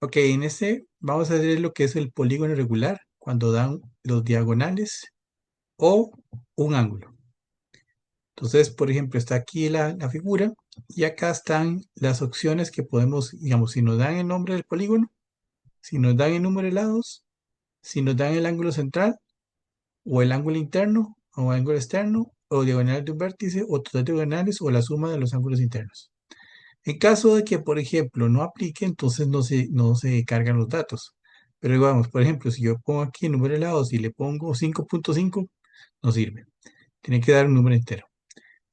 Ok, en este vamos a ver lo que es el polígono regular cuando dan los diagonales o un ángulo. Entonces, por ejemplo, está aquí la figura y acá están las opciones que podemos, digamos, si nos dan el nombre del polígono, si nos dan el número de lados, si nos dan el ángulo central o el ángulo interno o ángulo externo o diagonal de un vértice o total diagonales o la suma de los ángulos internos. En caso de que, por ejemplo, no aplique, entonces no se cargan los datos. Pero digamos, por ejemplo, si yo pongo aquí el número de lados y le pongo 5.5, no sirve. Tiene que dar un número entero.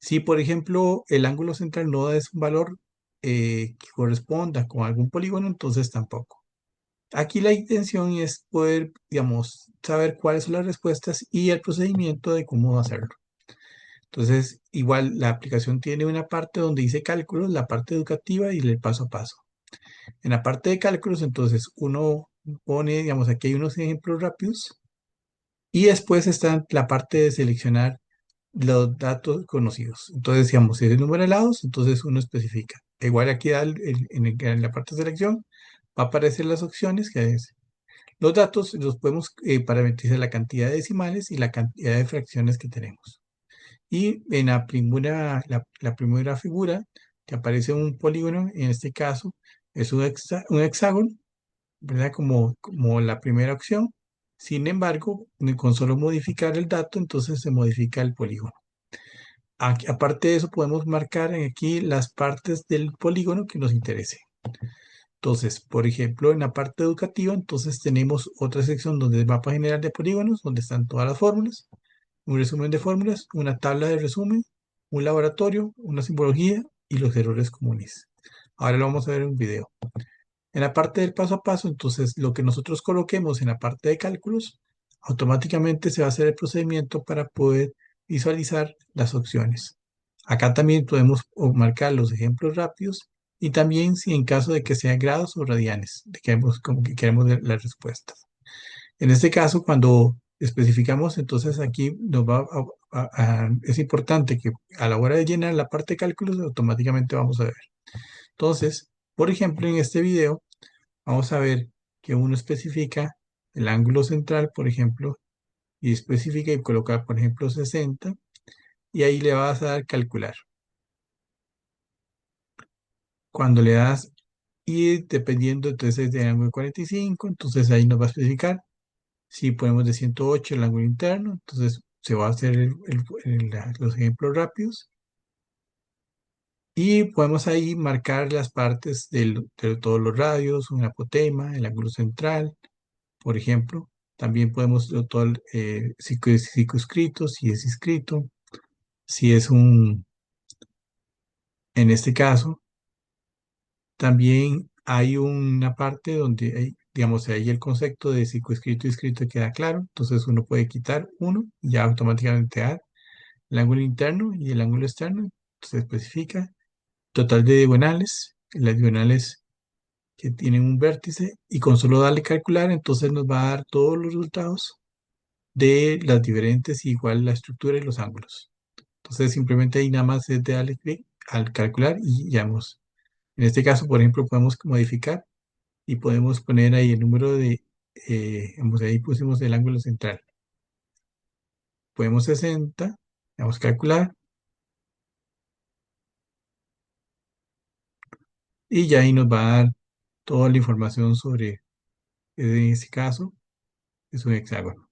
Si, por ejemplo, el ángulo central no es un valor que corresponda con algún polígono, entonces tampoco. Aquí la intención es poder, digamos, saber cuáles son las respuestas y el procedimiento de cómo hacerlo. Entonces, igual la aplicación tiene una parte donde dice cálculos, la parte educativa y el paso a paso. En la parte de cálculos, entonces uno pone, digamos, aquí hay unos ejemplos rápidos y después está la parte de seleccionar los datos conocidos. Entonces, digamos, si es el número de lados, entonces uno especifica. Igual aquí en la parte de selección va a aparecer las opciones que es. Los datos los podemos parametrizar la cantidad de decimales y la cantidad de fracciones que tenemos. Y en la primera figura que aparece un polígono, en este caso es un hexágono, ¿verdad? Como la primera opción. Sin embargo, con solo modificar el dato, entonces se modifica el polígono. Aparte de eso, podemos marcar aquí las partes del polígono que nos interese. Entonces, por ejemplo, en la parte educativa, entonces tenemos otra sección donde es mapa general de polígonos, donde están todas las fórmulas, un resumen de fórmulas, una tabla de resumen, un laboratorio, una simbología y los errores comunes. Ahora lo vamos a ver en un video. En la parte del paso a paso, entonces lo que nosotros coloquemos en la parte de cálculos, automáticamente se va a hacer el procedimiento para poder visualizar las opciones. Acá también podemos marcar los ejemplos rápidos y también si en caso de que sean grados o radianes, de que como que queremos ver las respuestas. En este caso, cuando especificamos, entonces aquí es importante que a la hora de llenar la parte de cálculos, automáticamente vamos a ver. Entonces, por ejemplo, en este video, vamos a ver que uno especifica el ángulo central, por ejemplo, y especifica y colocar, por ejemplo, 60, y ahí le vas a dar calcular. Cuando le das, y dependiendo entonces del ángulo de 45, entonces ahí nos va a especificar. Si ponemos de 108 el ángulo interno, entonces se va a hacer los ejemplos rápidos. Y podemos ahí marcar las partes de todos los radios, un apotema, el ángulo central, por ejemplo. También podemos todo el circunscrito, si es inscrito, si es en este caso, también hay una parte donde hay, digamos, ahí el concepto de circunscrito y inscrito queda claro. Entonces uno puede quitar uno y ya automáticamente da el ángulo interno y el ángulo externo. Se especifica total de diagonales, las diagonales que tienen un vértice y con solo darle calcular, entonces nos va a dar todos los resultados de las diferentes, igual la estructura y los ángulos. Entonces simplemente ahí nada más es de darle clic al calcular y ya vamos. En este caso, por ejemplo, podemos modificar y podemos poner ahí el número vamos, ahí pusimos el ángulo central. Podemos 60, vamos a calcular y ya ahí nos va a dar toda la información sobre, en este caso, es un hexágono.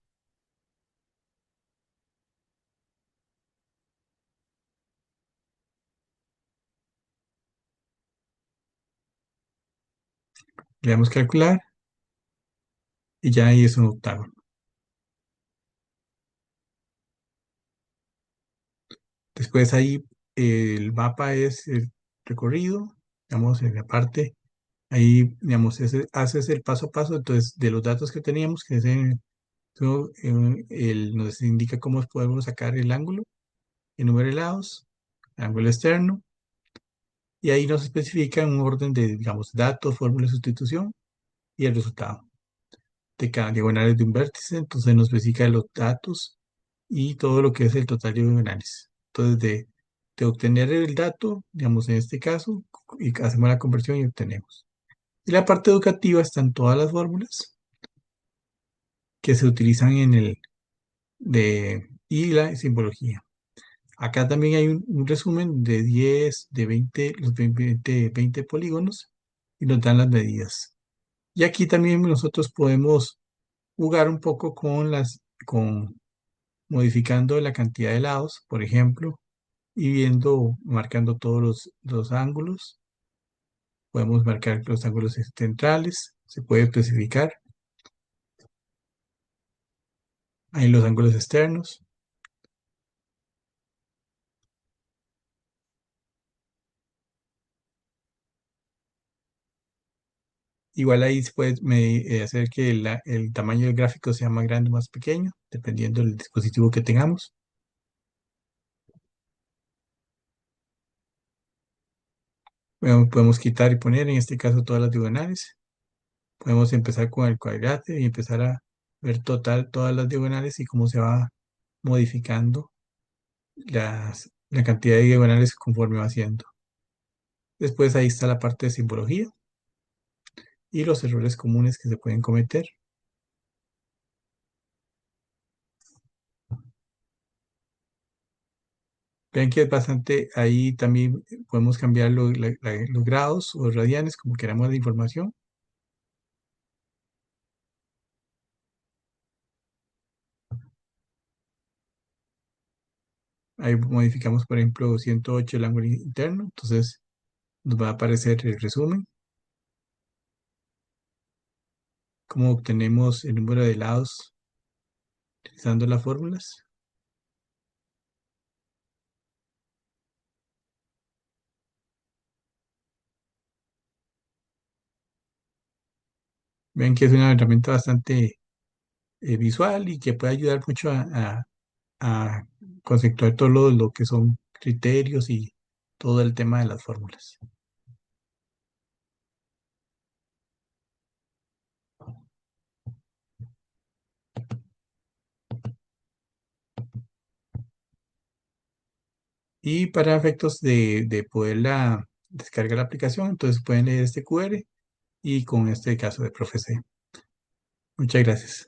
Le damos calcular y ya ahí es un octágono. Después ahí el mapa es el recorrido, digamos, en la parte, ahí, digamos, haces el paso a paso, entonces, de los datos que teníamos, que es nos indica cómo podemos sacar el ángulo, el número de lados, el ángulo externo, y ahí nos especifica un orden de, digamos, datos, fórmula de sustitución y el resultado de cada diagonal de un vértice, entonces nos especifica los datos y todo lo que es el total de diagonales. Entonces, de obtener el dato, digamos, en este caso, y hacemos la conversión y obtenemos. Y la parte educativa están todas las fórmulas que se utilizan y la simbología. Acá también hay un resumen de 10, de 20, los 20 polígonos y nos dan las medidas. Y aquí también nosotros podemos jugar un poco con modificando la cantidad de lados, por ejemplo, y marcando todos los ángulos. Podemos marcar los ángulos centrales, se puede especificar. Ahí los ángulos externos. Igual ahí se puede hacer que el tamaño del gráfico sea más grande o más pequeño, dependiendo del dispositivo que tengamos. Bueno, podemos quitar y poner, en este caso, todas las diagonales. Podemos empezar con el cuadrilátero y empezar a ver todas las diagonales y cómo se va modificando la cantidad de diagonales conforme va haciendo. Después ahí está la parte de simbología y los errores comunes que se pueden cometer. Vean que es bastante, ahí también podemos cambiar los grados o radianes, como queramos la información. Ahí modificamos, por ejemplo, 108 el ángulo interno, entonces nos va a aparecer el resumen, cómo obtenemos el número de lados utilizando las fórmulas. Ven que es una herramienta bastante visual y que puede ayudar mucho a conceptuar todo lo que son criterios y todo el tema de las fórmulas. Y para efectos de poderla descargar la aplicación, entonces pueden leer este QR y con este caso de Profe C. Muchas gracias.